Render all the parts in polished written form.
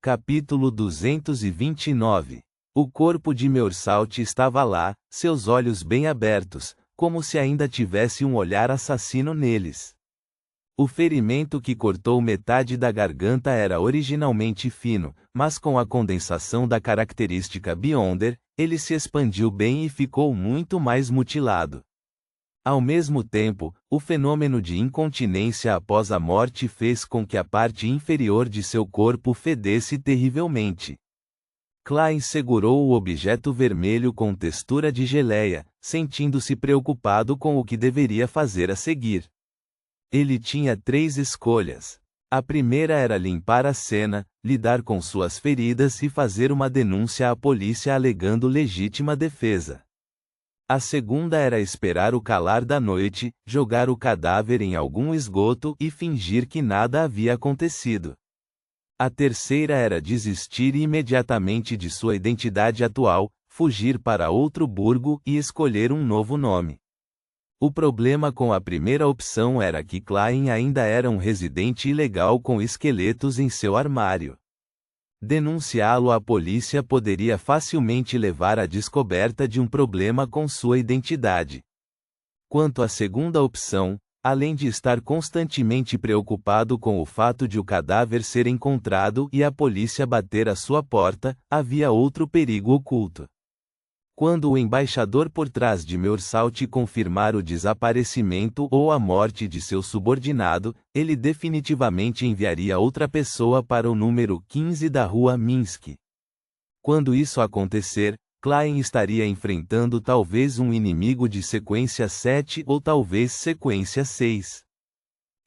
Capítulo 229. O corpo de Meursault estava lá, seus olhos bem abertos, como se ainda tivesse um olhar assassino neles. O ferimento que cortou metade da garganta era originalmente fino, mas com a condensação da característica Beyonder, ele se expandiu bem e ficou muito mais mutilado. Ao mesmo tempo, o fenômeno de incontinência após a morte fez com que a parte inferior de seu corpo fedesse terrivelmente. Klein segurou o objeto vermelho com textura de geleia, sentindo-se preocupado com o que deveria fazer a seguir. Ele tinha 3 escolhas. A primeira era limpar a cena, lidar com suas feridas e fazer uma denúncia à polícia alegando legítima defesa. A segunda era esperar o calar da noite, jogar o cadáver em algum esgoto e fingir que nada havia acontecido. A terceira era desistir imediatamente de sua identidade atual, fugir para outro burgo e escolher um novo nome. O problema com a primeira opção era que Klein ainda era um residente ilegal com esqueletos em seu armário. Denunciá-lo à polícia poderia facilmente levar à descoberta de um problema com sua identidade. Quanto à segunda opção, além de estar constantemente preocupado com o fato de o cadáver ser encontrado e a polícia bater à sua porta, havia outro perigo oculto. Quando o embaixador por trás de Meursault confirmar o desaparecimento ou a morte de seu subordinado, ele definitivamente enviaria outra pessoa para o número 15 da rua Minsk. Quando isso acontecer, Klein estaria enfrentando talvez um inimigo de sequência 7 ou talvez sequência 6.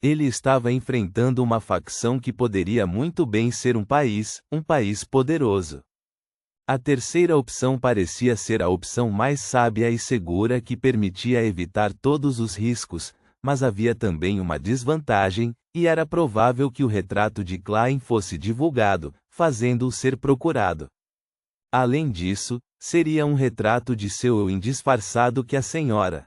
Ele estava enfrentando uma facção que poderia muito bem ser um país poderoso. A terceira opção parecia ser a opção mais sábia e segura que permitia evitar todos os riscos, mas havia também uma desvantagem, e era provável que o retrato de Klein fosse divulgado, fazendo-o ser procurado. Além disso, seria um retrato de seu eu indisfarçado que a senhora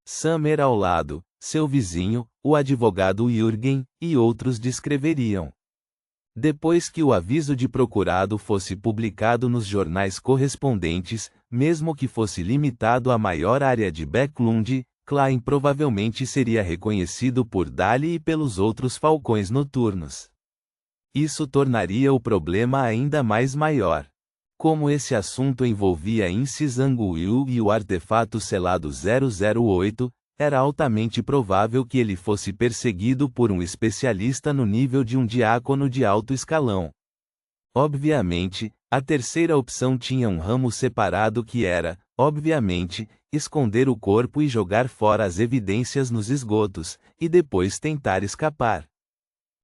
Summer ao lado, seu vizinho, o advogado Jürgen, e outros descreveriam. Depois que o aviso de procurado fosse publicado nos jornais correspondentes, mesmo que fosse limitado à maior área de Bäcklund, Klein provavelmente seria reconhecido por Dali e pelos outros falcões noturnos. Isso tornaria o problema ainda mais maior. Como esse assunto envolvia Insizanguil e o artefato selado 008, era altamente provável que ele fosse perseguido por um especialista no nível de um diácono de alto escalão. Obviamente, a terceira opção tinha um ramo separado que era, obviamente, esconder o corpo e jogar fora as evidências nos esgotos, e depois tentar escapar.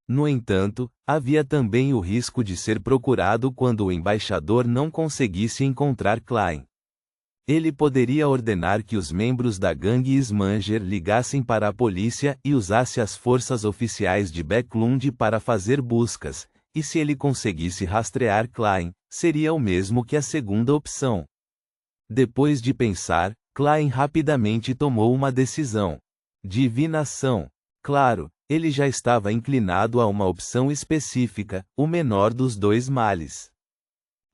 No entanto, havia também o risco de ser procurado quando o embaixador não conseguisse encontrar Klein. Ele poderia ordenar que os membros da gangue Smanger ligassem para a polícia e usasse as forças oficiais de Bäcklund para fazer buscas, e se ele conseguisse rastrear Klein, seria o mesmo que a segunda opção. Depois de pensar, Klein rapidamente tomou uma decisão. Divinação. Claro, ele já estava inclinado a uma opção específica, o menor dos 2 males.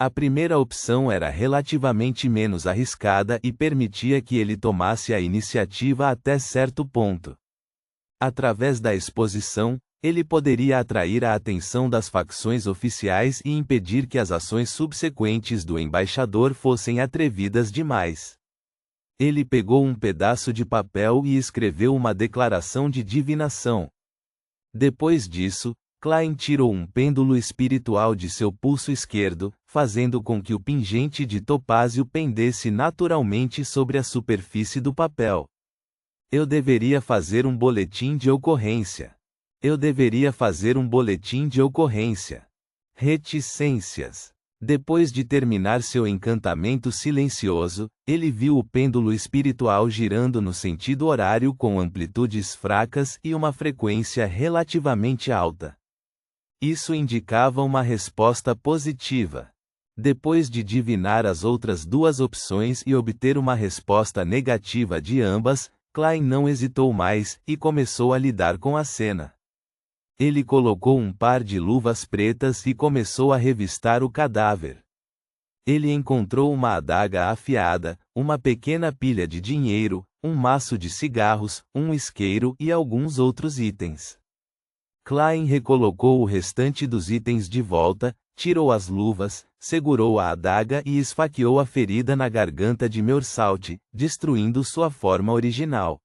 A primeira opção era relativamente menos arriscada e permitia que ele tomasse a iniciativa até certo ponto. Através da exposição, ele poderia atrair a atenção das facções oficiais e impedir que as ações subsequentes do embaixador fossem atrevidas demais. Ele pegou um pedaço de papel e escreveu uma declaração de divinação. Depois disso, Klein tirou um pêndulo espiritual de seu pulso esquerdo, fazendo com que o pingente de topázio pendesse naturalmente sobre a superfície do papel. Eu deveria fazer um boletim de ocorrência. Eu deveria fazer um boletim de ocorrência. Reticências. Depois de terminar seu encantamento silencioso, ele viu o pêndulo espiritual girando no sentido horário com amplitudes fracas e uma frequência relativamente alta. Isso indicava uma resposta positiva. Depois de divinar as outras 2 opções e obter uma resposta negativa de ambas, Klein não hesitou mais e começou a lidar com a cena. Ele colocou um par de luvas pretas e começou a revistar o cadáver. Ele encontrou uma adaga afiada, uma pequena pilha de dinheiro, um maço de cigarros, um isqueiro e alguns outros itens. Klein recolocou o restante dos itens de volta, tirou as luvas, segurou a adaga e esfaqueou a ferida na garganta de Meursault, destruindo sua forma original.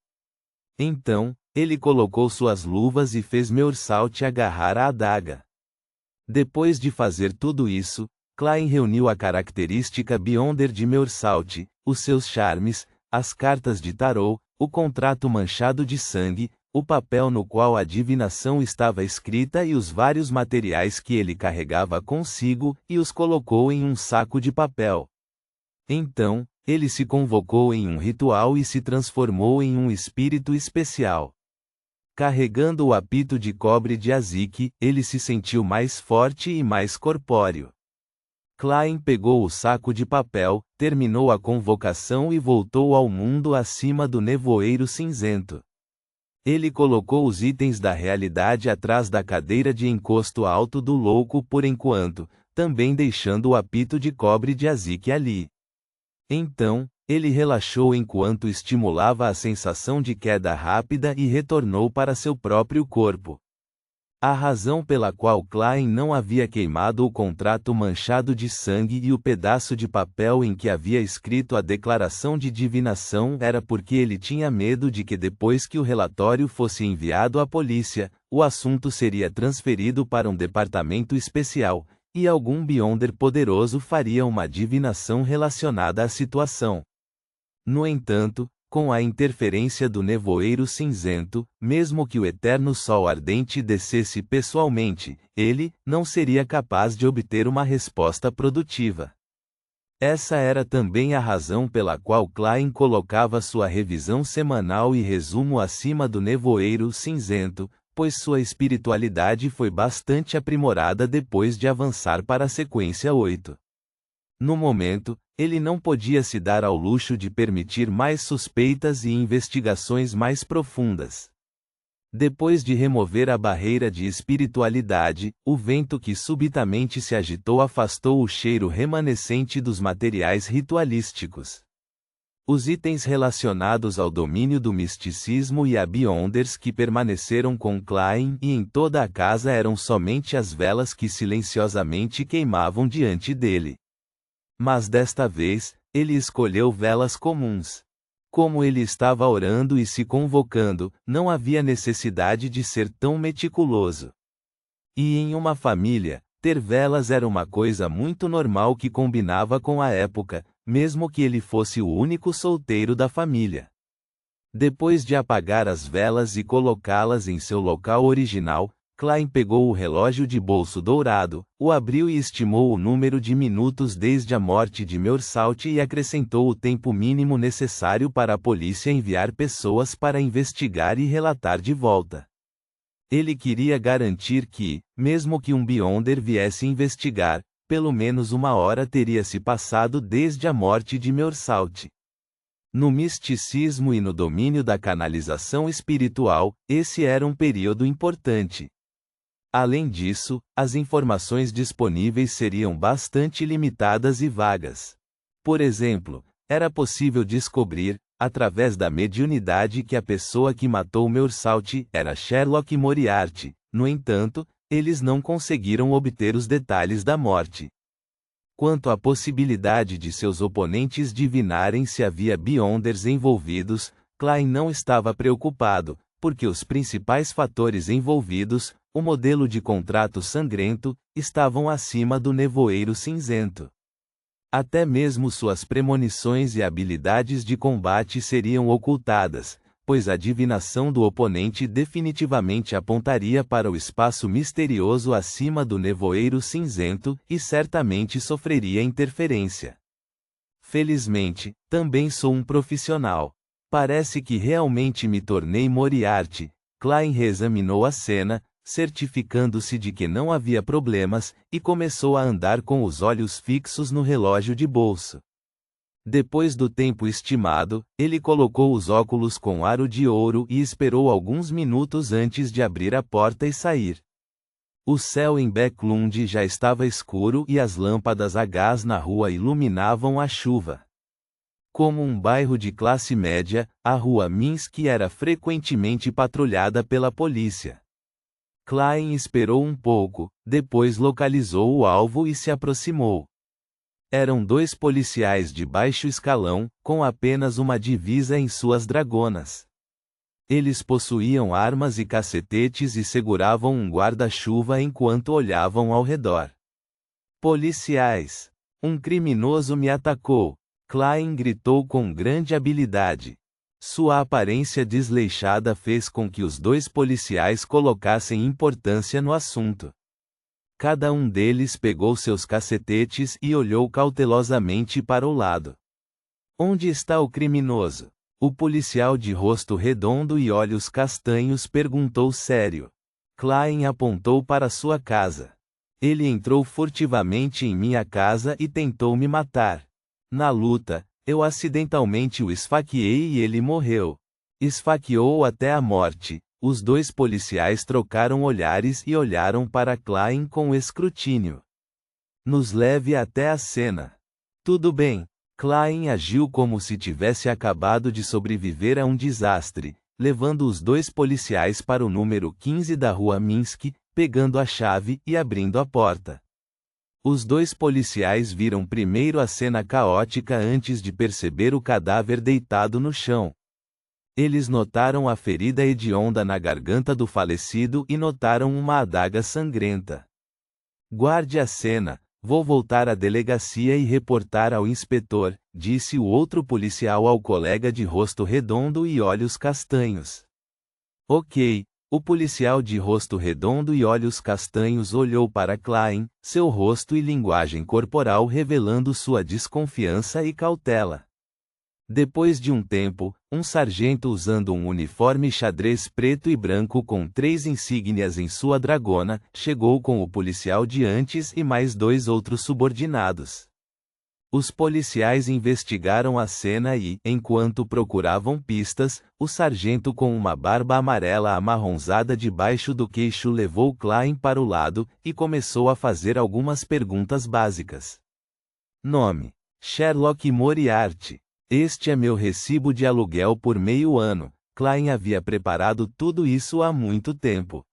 Então, ele colocou suas luvas e fez Meursault agarrar a adaga. Depois de fazer tudo isso, Klein reuniu a característica Beyonder de Meursault, os seus charmes, as cartas de tarô, o contrato manchado de sangue, o papel no qual a divinação estava escrita e os vários materiais que ele carregava consigo, e os colocou em um saco de papel. Então, ele se convocou em um ritual e se transformou em um espírito especial. Carregando o apito de cobre de Azik, ele se sentiu mais forte e mais corpóreo. Klein pegou o saco de papel, terminou a convocação e voltou ao mundo acima do nevoeiro cinzento. Ele colocou os itens da realidade atrás da cadeira de encosto alto do louco por enquanto, também deixando o apito de cobre de Azik ali. Então, ele relaxou enquanto estimulava a sensação de queda rápida e retornou para seu próprio corpo. A razão pela qual Klein não havia queimado o contrato manchado de sangue e o pedaço de papel em que havia escrito a declaração de divinação era porque ele tinha medo de que depois que o relatório fosse enviado à polícia, o assunto seria transferido para um departamento especial, e algum Beyonder poderoso faria uma divinação relacionada à situação. No entanto, com a interferência do nevoeiro cinzento, mesmo que o eterno sol ardente descesse pessoalmente, ele não seria capaz de obter uma resposta produtiva. Essa era também a razão pela qual Klein colocava sua revisão semanal e resumo acima do nevoeiro cinzento, pois sua espiritualidade foi bastante aprimorada depois de avançar para a sequência 8. No momento, ele não podia se dar ao luxo de permitir mais suspeitas e investigações mais profundas. Depois de remover a barreira de espiritualidade, o vento que subitamente se agitou afastou o cheiro remanescente dos materiais ritualísticos. Os itens relacionados ao domínio do misticismo e a Beyonders que permaneceram com Klein e em toda a casa eram somente as velas que silenciosamente queimavam diante dele. Mas desta vez, ele escolheu velas comuns. Como ele estava orando e se convocando, não havia necessidade de ser tão meticuloso. E em uma família, ter velas era uma coisa muito normal que combinava com a época, mesmo que ele fosse o único solteiro da família. Depois de apagar as velas e colocá-las em seu local original, Klein pegou o relógio de bolso dourado, o abriu e estimou o número de minutos desde a morte de Meursault e acrescentou o tempo mínimo necessário para a polícia enviar pessoas para investigar e relatar de volta. Ele queria garantir que, mesmo que um Beyonder viesse investigar, pelo menos uma hora teria se passado desde a morte de Meursault. No misticismo e no domínio da canalização espiritual, esse era um período importante. Além disso, as informações disponíveis seriam bastante limitadas e vagas. Por exemplo, era possível descobrir, através da mediunidade, que a pessoa que matou Meursault era Sherlock Moriarty. No entanto, eles não conseguiram obter os detalhes da morte. Quanto à possibilidade de seus oponentes divinarem se havia Beyonders envolvidos, Klein não estava preocupado, porque os principais fatores envolvidos, o modelo de contrato sangrento, estavam acima do nevoeiro cinzento. Até mesmo suas premonições e habilidades de combate seriam ocultadas, pois a divinação do oponente definitivamente apontaria para o espaço misterioso acima do nevoeiro cinzento e certamente sofreria interferência. Felizmente, também sou um profissional. Parece que realmente me tornei Moriarty. Klein reexaminou a cena, certificando-se de que não havia problemas, e começou a andar com os olhos fixos no relógio de bolso. Depois do tempo estimado, ele colocou os óculos com aro de ouro e esperou alguns minutos antes de abrir a porta e sair. O céu em Backlund já estava escuro e as lâmpadas a gás na rua iluminavam a chuva. Como um bairro de classe média, a rua Minsk era frequentemente patrulhada pela polícia. Klein esperou um pouco, depois localizou o alvo e se aproximou. Eram 2 policiais de baixo escalão, com apenas uma divisa em suas dragonas. Eles possuíam armas e cacetetes e seguravam um guarda-chuva enquanto olhavam ao redor. Policiais! Um criminoso me atacou! Klein gritou com grande habilidade. Sua aparência desleixada fez com que os 2 policiais colocassem importância no assunto. Cada um deles pegou seus cacetetes e olhou cautelosamente para o lado. Onde está o criminoso? O policial de rosto redondo e olhos castanhos perguntou sério. Klein apontou para sua casa. Ele entrou furtivamente em minha casa e tentou me matar. Na luta, eu acidentalmente o esfaqueei e ele morreu. Esfaqueou até a morte. Os 2 policiais trocaram olhares e olharam para Klein com escrutínio. Nos leve até a cena. Tudo bem. Klein agiu como se tivesse acabado de sobreviver a um desastre, levando os 2 policiais para o número 15 da rua Minsk, pegando a chave e abrindo a porta. Os 2 policiais viram primeiro a cena caótica antes de perceber o cadáver deitado no chão. Eles notaram a ferida hedionda na garganta do falecido e notaram uma adaga sangrenta. Guarde a cena, vou voltar à delegacia e reportar ao inspetor, disse o outro policial ao colega de rosto redondo e olhos castanhos. Ok. O policial de rosto redondo e olhos castanhos olhou para Klein, seu rosto e linguagem corporal revelando sua desconfiança e cautela. Depois de um tempo, um sargento usando um uniforme xadrez preto e branco com 3 insígnias em sua dragona, chegou com o policial de antes e mais 2 outros subordinados. Os policiais investigaram a cena e, enquanto procuravam pistas, o sargento com uma barba amarela amarronzada debaixo do queixo levou Klein para o lado e começou a fazer algumas perguntas básicas. Nome: Sherlock Moriarty. Este é meu recibo de aluguel por meio ano. Klein havia preparado tudo isso há muito tempo.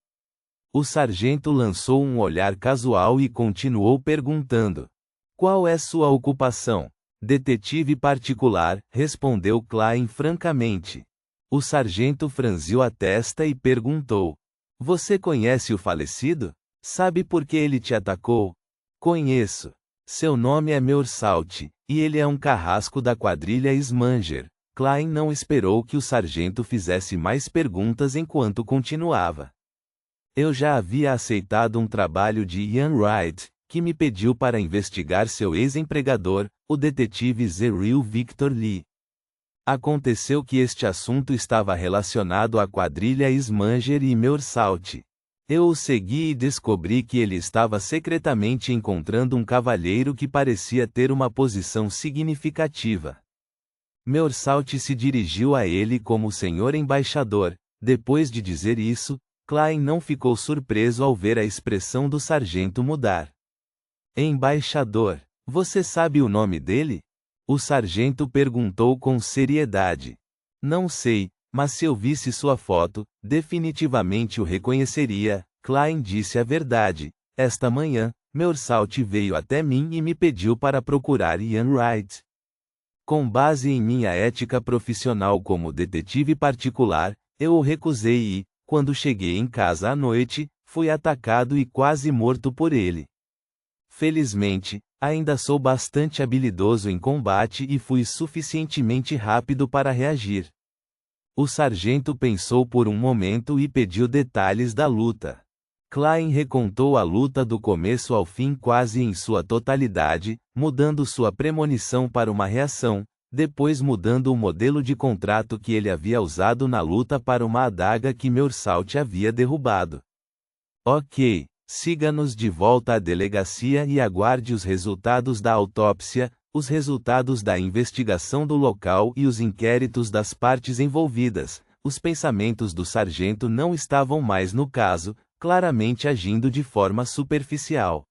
O sargento lançou um olhar casual e continuou perguntando. Qual é sua ocupação? Detetive particular, respondeu Klein francamente. O sargento franziu a testa e perguntou. Você conhece o falecido? Sabe por que ele te atacou? Conheço. Seu nome é Meursault, e ele é um carrasco da quadrilha Smanger. Klein não esperou que o sargento fizesse mais perguntas enquanto continuava. Eu já havia aceitado um trabalho de Ian Wright, que me pediu para investigar seu ex-empregador, o detetive Zeril Victor Lee. Aconteceu que este assunto estava relacionado à quadrilha Smanger e Meursault. Eu o segui e descobri que ele estava secretamente encontrando um cavalheiro que parecia ter uma posição significativa. Meursault se dirigiu a ele como senhor embaixador. Depois de dizer isso, Klein não ficou surpreso ao ver a expressão do sargento mudar. Embaixador, você sabe o nome dele? O sargento perguntou com seriedade. Não sei, mas se eu visse sua foto, definitivamente o reconheceria. Klein disse a verdade. Esta manhã, Meursault veio até mim e me pediu para procurar Ian Wright. Com base em minha ética profissional como detetive particular, eu o recusei e, quando cheguei em casa à noite, fui atacado e quase morto por ele. Felizmente, ainda sou bastante habilidoso em combate e fui suficientemente rápido para reagir. O sargento pensou por um momento e pediu detalhes da luta. Klein recontou a luta do começo ao fim quase em sua totalidade, mudando sua premonição para uma reação, depois mudando o modelo de contrato que ele havia usado na luta para uma adaga que Meursault havia derrubado. Ok. Siga-nos de volta à delegacia e aguarde os resultados da autópsia, os resultados da investigação do local e os inquéritos das partes envolvidas. Os pensamentos do sargento não estavam mais no caso. claramente agindo de forma superficial.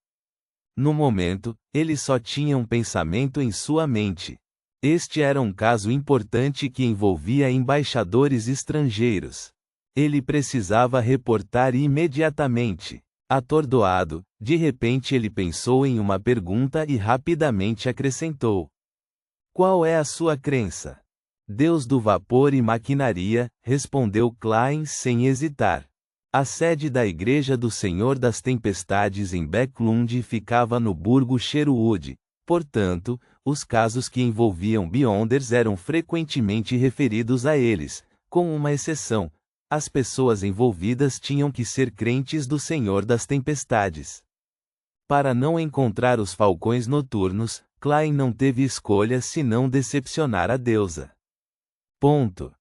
No momento, ele só tinha um pensamento em sua mente. Este era um caso importante que envolvia embaixadores estrangeiros. Ele precisava reportar imediatamente. Atordoado, de repente ele pensou em uma pergunta e rapidamente acrescentou: "Qual é a sua crença?" "Deus do vapor e maquinaria", respondeu Klein sem hesitar. A sede da Igreja do Senhor das Tempestades em Backlund ficava no Burgo Sherwood, portanto, os casos que envolviam Beyonders eram frequentemente referidos a eles, com uma exceção: as pessoas envolvidas tinham que ser crentes do Senhor das Tempestades. Para não encontrar os falcões noturnos, Klein não teve escolha senão decepcionar a deusa. Ponto.